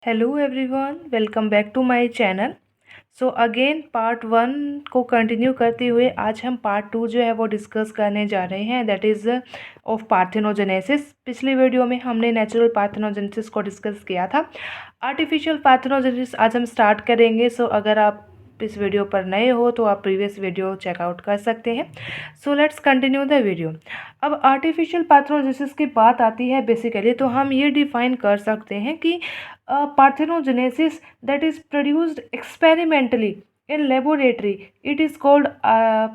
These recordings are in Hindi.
Hello everyone, welcome back to my channel. So again part one को कंटिन्यू करते हुए आज हम पार्ट टू जो है वो डिस्कस करने जा रहे हैं, दैट इज़ ऑफ पार्थेनोजेनेसिस। पिछली वीडियो में हमने नेचुरल पार्थेनोजेनेसिस को डिस्कस किया था। आर्टिफिशियल पार्थेनोजेनेसिस आज हम स्टार्ट करेंगे। सो अगर आप इस वीडियो पर नए हो तो आप प्रीवियस वीडियो चेकआउट कर सकते हैं। So let's continue the video. अब आर्टिफिशियल पार्थेनोजेनेसिस की बात आती है बेसिकली, तो हम ये डिफाइन कर सकते हैं कि parthenogenesis that is produced experimentally in laboratory, it is called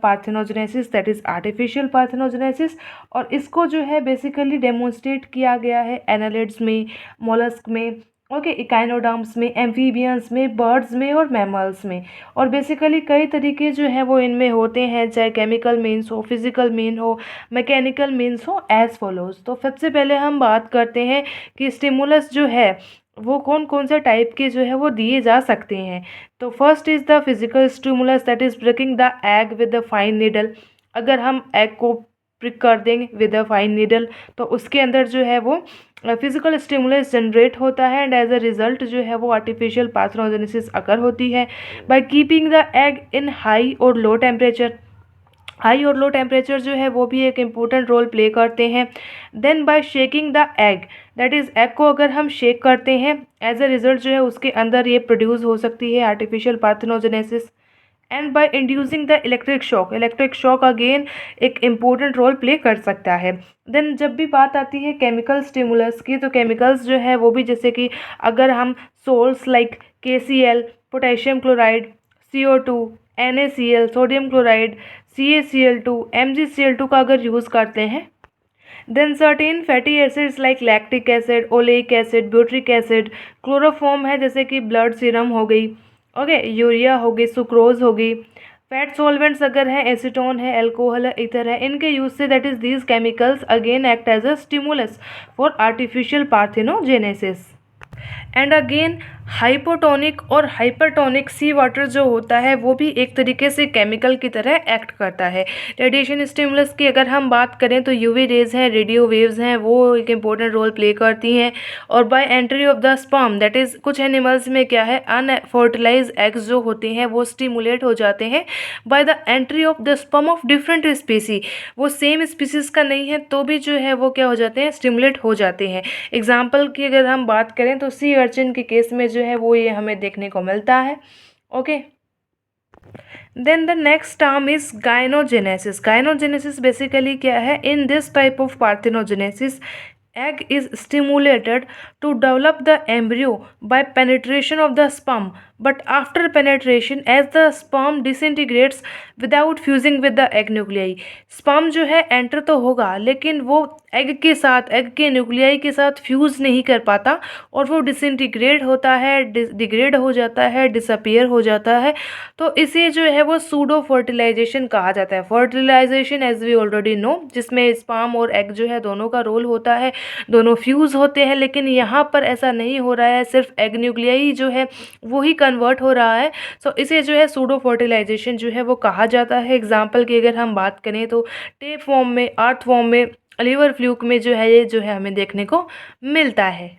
parthenogenesis, that is artificial parthenogenesis। और इसको जो है बेसिकली डेमोन्स्ट्रेट किया गया है एनालिड्स में, मोलस्क में, ओके, इकाइनोडर्म्स में, एम्फीबियंस में, बर्ड्स में और मैमल्स में। और बेसिकली कई तरीके जो है वो इनमें होते हैं, चाहे केमिकल मीन्स हो, फिजिकल मीन हो, मैकेनिकल मीन्स हो, एज फॉलोज। तो सबसे पहले हम बात करते हैं कि स्टिमुलस जो है वो कौन कौन से टाइप के जो है वो दिए जा सकते हैं। तो first is the physical stimulus, that is breaking the egg with the fine needle. अगर हम एग को प्रिक कर देंगे विद द फाइन नीडल तो उसके अंदर जो है वो फिजिकल स्टिमुलस जनरेट होता है एंड एज अ रिजल्ट जो है वो आर्टिफिशियल पार्थेनोजेनेसिस अकर होती है by keeping the egg in high और लो टेम्परेचर। हाई और लो टेम्परेचर जो है वो भी एक इम्पोर्टेंट रोल प्ले करते हैं। Then by shaking the egg, that is egg को अगर हम शेक करते हैं एज अ रिजल्ट जो है उसके अंदर ये प्रोड्यूस हो सकती है artificial parthenogenesis. And by inducing the electric shock again एक इम्पोर्टेंट रोल प्ले कर सकता है। देन जब भी बात आती है केमिकल स्टिमुलस की, तो केमिकल्स जो है वो भी जैसे कि अगर हम salts like KCl, potassium chloride, CO2, NaCl, sodium chloride, CaCl2, MgCl2 का अगर यूज़ करते हैं, then certain fatty acids like lactic acid, oleic acid, butyric acid, chloroform है जैसे कि ब्लड सीरम हो गई, ओके, यूरिया हो गई, सुक्रोज हो गई, फैट सॉल्वेंट्स अगर है, एसीटोन है, अल्कोहल है, ईथर है, इनके यूज से that is these chemicals again act as a stimulus for artificial parthenogenesis. And again hypotonic और हाइपरटोनिक सी वाटर जो होता है वो भी एक तरीके से केमिकल की तरह एक्ट करता है। रेडिएशन स्टिमुलस की अगर हम बात करें तो यूवी रेज हैं, रेडियो वेव्स हैं, वो एक इम्पोर्टेंट रोल प्ले करती हैं। और by entry of the sperm, that is कुछ एनिमल्स में क्या है, अनफर्टिलाइज एग्स जो होते हैं वो स्टिमुलेट हो जाते हैं by the entry of the sperm of different स्पीसी। वो सेम स्पीसीज का नहीं है तो भी जो है वो क्या हो जाते हैं, स्टिमुलेट हो जाते हैं। एग्जाम्पल की अगर हम बात करें तो सी अर्चिन के केस में जो है वो ये हमें देखने को मिलता है, okay. Then the next term is gynogenesis. Gynogenesis basically क्या है, in this type of parthenogenesis egg is stimulated to develop the embryo by penetration of the sperm, but after penetration as the sperm disintegrates without fusing with the egg nuclei। sperm जो है एंटर तो होगा लेकिन वो एग के साथ, एग के न्यूक्लियाई के साथ फ्यूज़ नहीं कर पाता और वो डिसइंटीग्रेट होता है, डिग्रेड हो जाता है, डिसअपियर हो जाता है। तो इसे जो है वो सूडो फर्टिलाइजेशन कहा जाता है। Fertilisation as we already know, जिसमें स्पर्म और एग जो है दोनों का रोल होता है, दोनों फ्यूज़ होते हैं, लेकिन यहाँ पर ऐसा नहीं हो रहा है, सिर्फ एग न्यूक्लियाई जो है वो ही कन्वर्ट हो रहा है। सो इसे जो है सूडो फर्टिलाइजेशन जो है वो कहा जाता है। एग्जाम्पल की अगर हम बात करें तो टेप फॉर्म में, अर्थ फॉर्म में, लिवर फ्लूक में जो है ये जो है हमें देखने को मिलता है।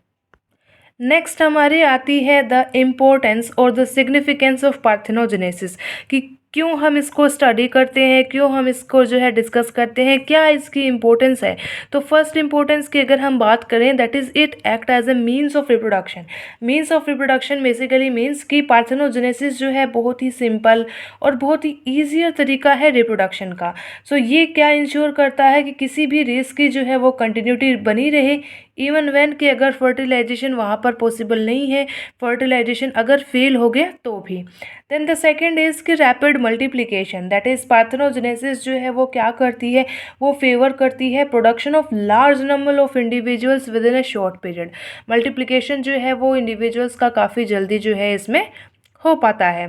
नेक्स्ट हमारी आती है द इम्पोर्टेंस और द सिग्निफिकेंस ऑफ पार्थेनोजेनेसिस, कि क्यों हम इसको स्टडी करते हैं, क्यों हम इसको जो है डिस्कस करते हैं, क्या इसकी इम्पोर्टेंस है। तो फर्स्ट इम्पोर्टेंस की अगर हम बात करें, that is it act as a means of reproduction. Means of reproduction basically means कि पार्थेनोजेनेसिस जो है बहुत ही सिंपल और बहुत ही ईजियर तरीका है रिप्रोडक्शन का। सो ये क्या इंश्योर करता है कि किसी भी रेस की जो है वो कंटिन्यूटी बनी रहे, इवन व्हेन कि अगर फर्टिलाइजेशन वहाँ पर पॉसिबल नहीं है, फर्टिलाइजेशन अगर फेल हो गया तो भी। देन द सेकंड इज़ कि rapid multiplication, that is parthenogenesis जो है वो क्या करती है, वो फेवर करती है production of large number of individuals with in a short period. Multiplication जो है वो इंडिविजुअल्स का काफ़ी जल्दी जो है इसमें हो पाता है।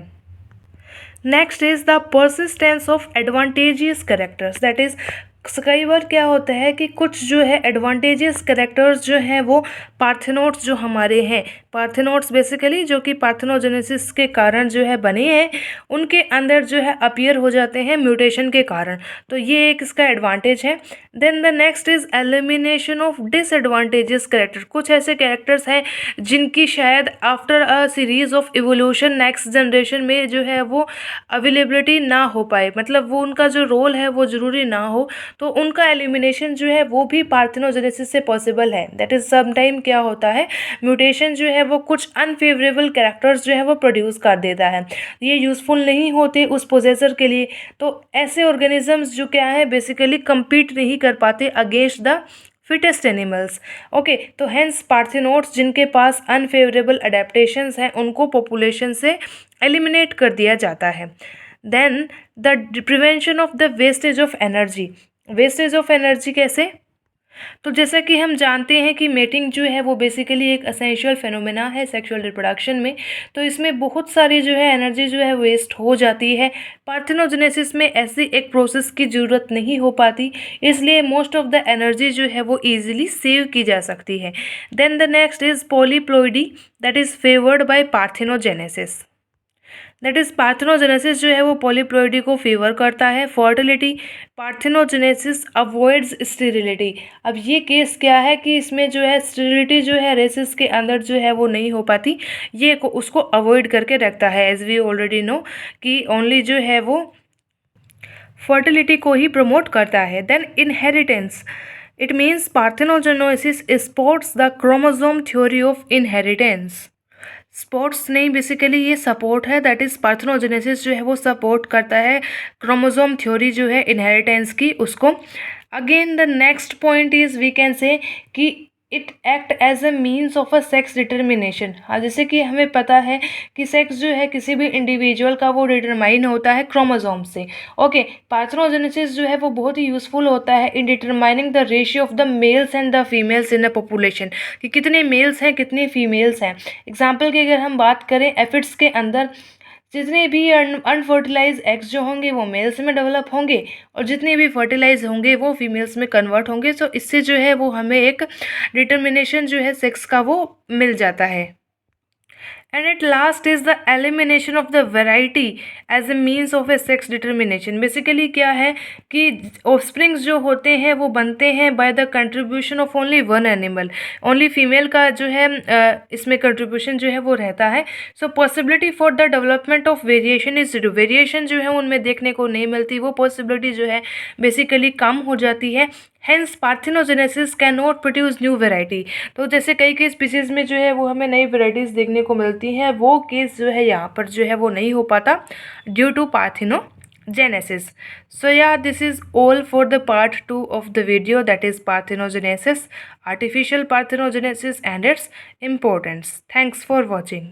Next is the persistence of advantageous characters, that is कई बार क्या होता है कि कुछ जो है एडवांटेजेस कैरेक्टर्स जो हैं वो पार्थेनोट्स जो हमारे हैं, पार्थेनोट्स बेसिकली जो कि पार्थेनोजेनेसिस के कारण जो है बने हैं, उनके अंदर जो है अपीयर हो जाते हैं म्यूटेशन के कारण। तो ये एक इसका एडवांटेज है। Then the next is elimination of disadvantages character. कुछ ऐसे कैरेक्टर्स हैं जिनकी शायद after a series of evolution next generation में जो है वो अवेलेबिलिटी ना हो पाए, मतलब वो उनका जो रोल है वो ज़रूरी ना हो, तो उनका एलिमिनेशन जो है वो भी पार्थेनोजेनेसिस से पॉसिबल है। दैट इज़ सम टाइम क्या होता है, म्यूटेशन जो है वो कुछ अनफेवरेबल कैरेक्टर्स जो है वो प्रोड्यूस कर देता है, ये यूज़फुल नहीं होते उस पोजेसर के लिए। तो ऐसे ऑर्गेनिजम्स जो क्या है बेसिकली compete नहीं कर पाते against the fittest animals. Okay, तो हेंस पार्थेनोट्स जिनके पास अनफेवरेबल अडेप्टेशंस हैं उनको पॉपुलेशन से एलिमिनेट कर दिया जाता है। Then the prevention of the wastage of energy. Wastage of energy कैसे? तो जैसा कि हम जानते हैं कि मेटिंग जो है वो बेसिकली एक असेंशियल फेनोमेना है सेक्सुअल रिप्रोडक्शन में, तो इसमें बहुत सारी जो है एनर्जी जो है वेस्ट हो जाती है। पार्थेनोजेनेसिस में ऐसी एक प्रोसेस की ज़रूरत नहीं हो पाती, इसलिए मोस्ट ऑफ द एनर्जी जो है वो ईजिली सेव की जा सकती है। Then the next is polyploidy, that is favoured by parthenogenesis. That is parthenogenesis जो है वो पॉलीप्लॉइडी को फेवर करता है। Fertility, parthenogenesis avoids sterility. अब ये केस क्या है कि इसमें जो है स्टेरिलिटी जो है रेसिस के अंदर जो है वो नहीं हो पाती, ये उसको अवॉइड करके रखता है। एज वी ऑलरेडी नो कि ओनली जो है वो फर्टिलिटी को ही प्रमोट करता है। Then inheritance, it means parthenogenesis supports the chromosome theory of inheritance. Sports नहीं, बेसिकली ये सपोर्ट है, दैट इज़ पार्थेनोजेनेसिस जो है वो सपोर्ट करता है क्रोमोसोम थ्योरी जो है इनहेरिटेंस की, उसको। Again the next point is we can say कि it act as a means of a sex determination. हाँ, जैसे कि हमें पता है कि सेक्स जो है किसी भी इंडिविजुअल का वो डिटरमाइन होता है क्रोमोसोम से। ओके, पार्थेनोजेनेसिस जो है वो बहुत ही यूजफुल होता है in determining the ratio of the mails and the females in a population, कि कितने मेल्स हैं कितनी फीमेल्स हैं। एग्जाम्पल की अगर हम बात करें, एफिड्स के अंदर जितने भी अनफर्टिलाइज एग्स जो होंगे वो मेल्स में डेवलप होंगे, और जितने भी फर्टिलाइज होंगे वो फीमेल्स में कन्वर्ट होंगे। सो इससे जो है वो हमें एक डिटर्मिनेशन जो है सेक्स का वो मिल जाता है। And at last is the elimination of the variety as a means of a sex determination. Basically क्या है कि ऑफस्प्रिंग्स जो होते हैं वो बनते हैं by the contribution of only one animal, only female का जो है इसमें कंट्रीब्यूशन जो है वो रहता है। So possibility for the development of variation is zero. Variation जो है उनमें देखने को नहीं मिलती, वो पॉसिबिलिटी जो है बेसिकली कम हो जाती है। Hence parthenogenesis can not produce new variety. तो जैसे कई स्पीसीज़ में जो है वो हमें नई वेराइटीज़ देखने को मिलती हैं, वो केस जो है यहाँ पर जो है वो नहीं हो पाता due to parthenogenesis. So yeah this is all for the part 2 of the video, that is parthenogenesis, artificial parthenogenesis and its importance. Thanks for watching.